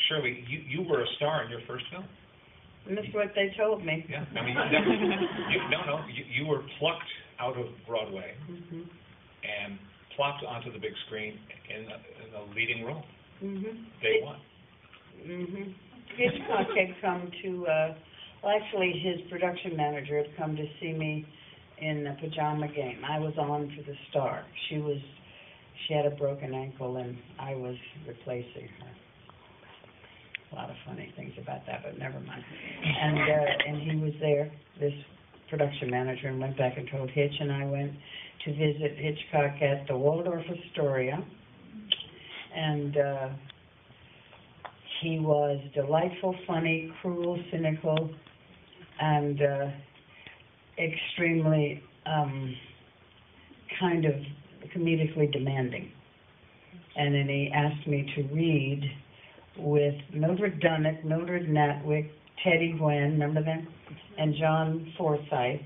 Shirley, you were a star in your first film. That's what they told me. Yeah, I mean, you were plucked out of Broadway and plopped onto the big screen in a leading role. Day one. Hitchcock had come to, well, actually his production manager had come to see me in a pajama game. I was on for the star. She had a broken ankle and I was replacing her. A lot of funny things about that, but never mind. And he was there, this production manager, and went back and told Hitch, and I went to visit Hitchcock at the Waldorf Astoria, and he was delightful, funny, cruel, cynical, and extremely kind of comedically demanding. And then he asked me to read with Mildred Dunnick, Mildred Natwick, Teddy Gwynn, remember them? And John Forsythe.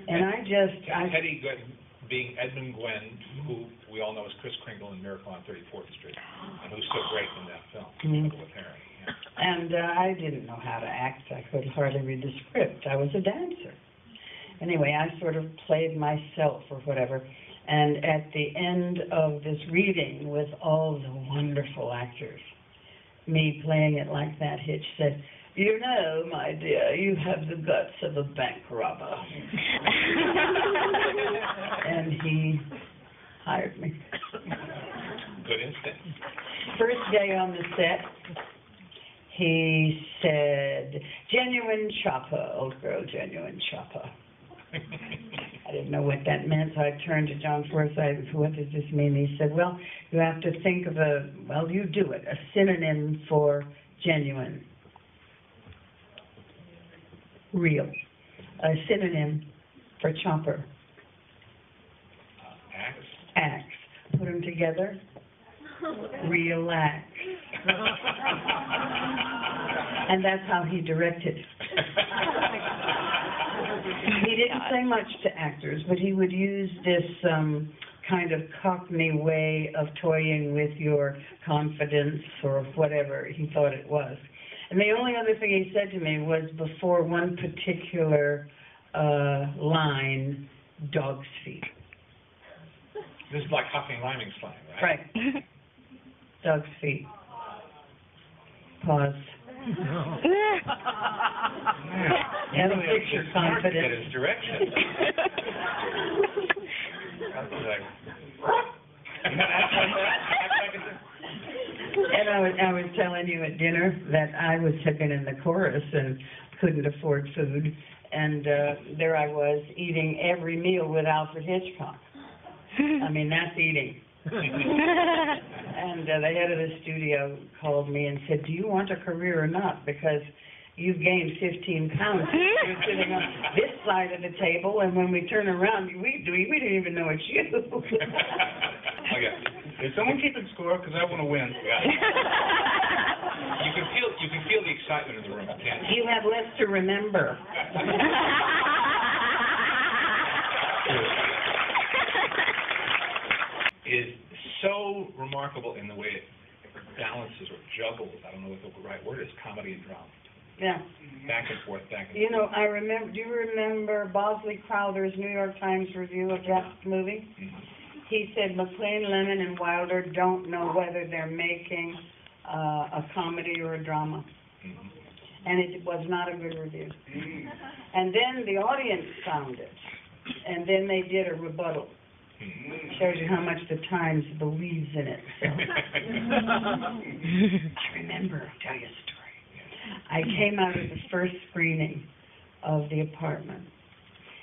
And Teddy Gwynn being Edmund Gwenn, who we all know as Kris Kringle in Miracle on 34th Street, and who's so great in that film with Harry. Yeah. And I didn't know how to act. I could hardly read the script. I was a dancer. Anyway, I sort of played myself or whatever. And at the end of this reading with all the wonderful actors, me playing it like that, Hitch said, "You know, my dear, you have the guts of a bank robber." And he hired me. Good instinct. First day on the set, he said, "Genuine chopper, old girl, genuine chopper." I didn't know what that meant, so I turned to John Forsythe, "What does this mean?" He said, "Well, you have to think of a synonym for genuine. Real. A synonym for chopper. Axe. Put them together. Relax." And that's how he directed. He didn't say much to actors, but he would use this kind of Cockney way of toying with your confidence or whatever he thought it was. And the only other thing he said to me was before one particular line, "dog's feet." This is like Cockney rhyming slang, right? Right. Dog's feet. Pause. And a picture confidence. Get his direction. And I was telling you at dinner that I had been in the chorus and couldn't afford food, and there I was eating every meal with Alfred Hitchcock. I mean, that's eating. And the head of the studio called me and said, "Do you want a career or not? Because you've gained 15 pounds. You're sitting on this side of the table, and when we turn around, we didn't even know it's you." Okay. Is someone keeping score? Because I want to win. Yeah. You can feel the excitement in the room, can't you? You have less to remember. Is so remarkable in the way it balances or juggles, I don't know what the right word is, comedy and drama. Yeah. Back and forth, back and forth. You know, do you remember Bosley Crowther's New York Times review of that movie? He said MacLaine, Lemon, and Wilder don't know whether they're making a comedy or a drama. And it was not a good review. And then the audience found it. And then they did a rebuttal. Shows you how much the Times believes in it. So. I remember, I'll tell you a story. I came out of the first screening of The Apartment,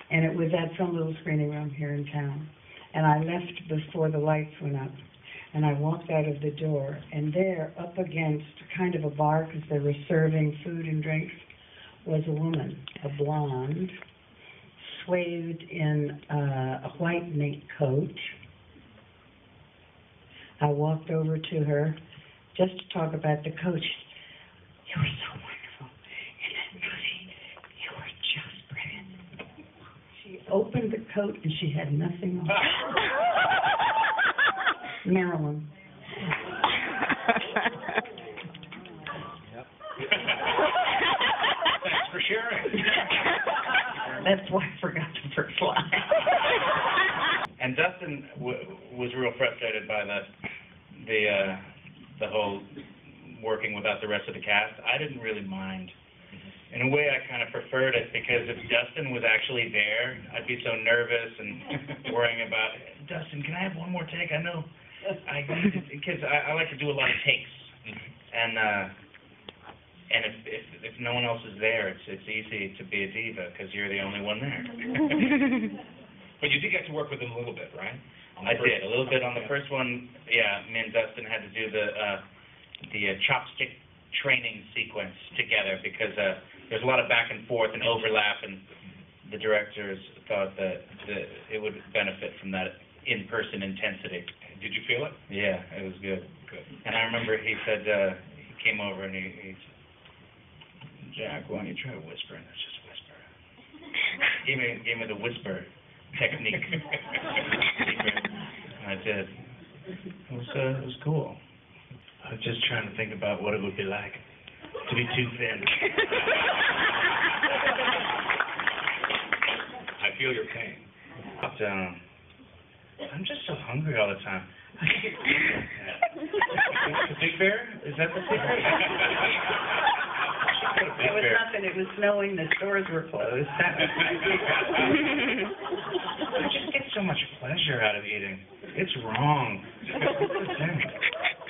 and it was at some little screening room here in town. And I left before the lights went up, and I walked out of the door, and there, up against kind of a bar, because they were serving food and drinks, was a woman, a blonde, swathed in a white mink coat. I walked over to her just to talk about the coat. "You were so wonderful in that movie. You were just brilliant." She opened the coat and she had nothing on. Marilyn. Thanks for sharing. That's why I forgot the first line. And Dustin was real frustrated by the whole working without the rest of the cast. I didn't really mind. In a way, I kind of preferred it because if Dustin was actually there, I'd be so nervous and worrying about, Dustin, can I have one more take? I know, because I like to do a lot of takes, and if no one else is there, it's easy to be a diva because you're the only one there. But you did get to work with him a little bit, right? I did a little bit on the first one. Yeah, me and Dustin had to do the chopstick training sequence together because there's a lot of back and forth and overlap, and the directors thought that it would benefit from that in-person intensity. Did you feel it? Yeah, it was good. Good. And I remember he said he came over and he said, Jack, why don't you try whispering? It's just whisper. Gave me the whisper technique. And I did. It was cool. I was just trying to think about what it would be like to be too thin. I feel your pain. But, I'm just so hungry all the time. The Big Bear? Is that the Big Bear? It was nothing. It was snowing. The stores were closed. I just get so much pleasure out of eating. It's wrong.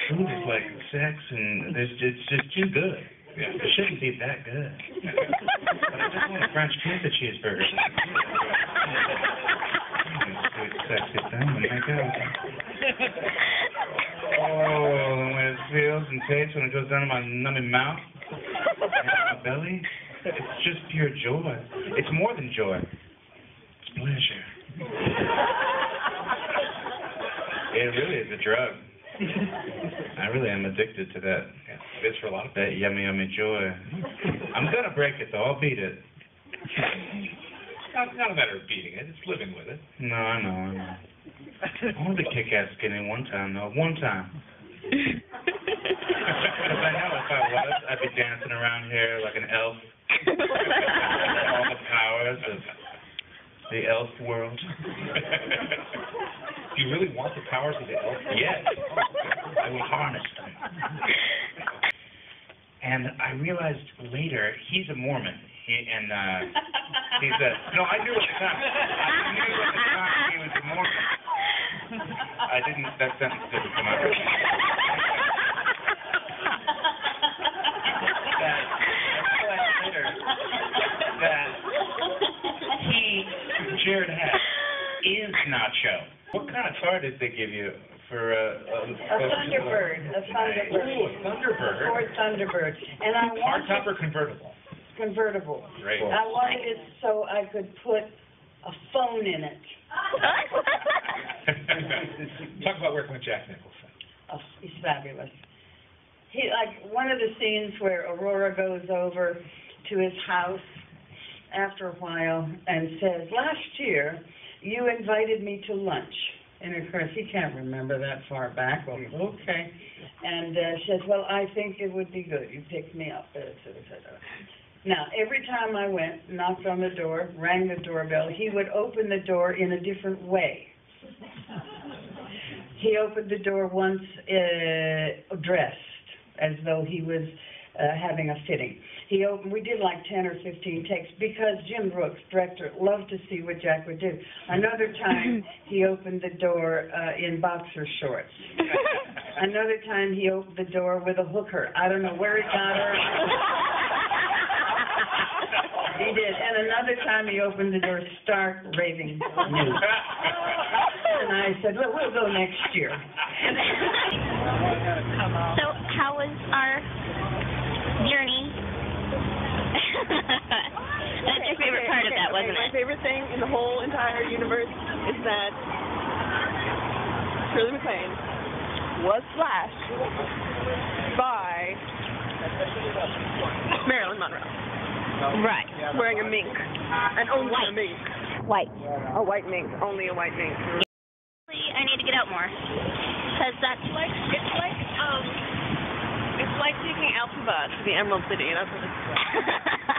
Food is like sex, and it's just too good. Yeah. It shouldn't be that good. But I just want a French pizza cheeseburger. Sweet, sexy thing. Oh my God. Oh, the way it feels and tastes when it goes down to my nummy mouth, and my belly. It's just pure joy. It's more than joy. It's pleasure. It really is a drug. I really am addicted to that. Yeah, it is for a lot of people. That yummy, yummy joy. I'm gonna break it though. I'll beat it. Not a matter of beating it. It's living with it. No, I know. I want to be kick-ass skinny one time though. One time. Because I know if I was, I'd be dancing around here like an elf. All the powers of the elf world. Do you really want the powers of the elf? Yes. I will harness them. And I realized later he's a Mormon. He's a no. I knew at the time. I knew at the time he was a Mormon. I didn't. That sentence didn't come out. That Jared had is nacho. What kind of car did they give you for A Thunderbird. A Thunderbird. Ooh, a Thunderbird. Ford Thunderbird. And I wanted Hardtop or convertible? convertible. Great. I wanted it so I could put a phone in it. Talk about working with Jack Nicholson. Oh, he's fabulous. He, like, one of the scenes where Aurora goes over to his house after a while and says, last year you invited me to lunch. And of course he can't remember that far back. Well, okay. And she says, well, I think it would be good. You picked me up. Now, every time I went, knocked on the door, rang the doorbell, he would open the door in a different way. He opened the door once dressed, as though he was having a fitting. We did like 10 or 15 takes because Jim Brooks, director, loved to see what Jack would do. Another time, he opened the door in boxer shorts. Another time, he opened the door with a hooker. I don't know where he got her. He did. And another time, he opened the door stark raving nude. And I said, well, we'll go next year. So how was our journey? That's your favorite part of that, wasn't My it? favorite thing in the whole entire universe is that Shirley MacLaine was flashed by Marilyn Monroe. Right. Wearing a mink. And only a mink. White. A white mink. Only a white mink. I need to get out more. Because that's It's like you taking Alphabet to the Emerald City. That's what it's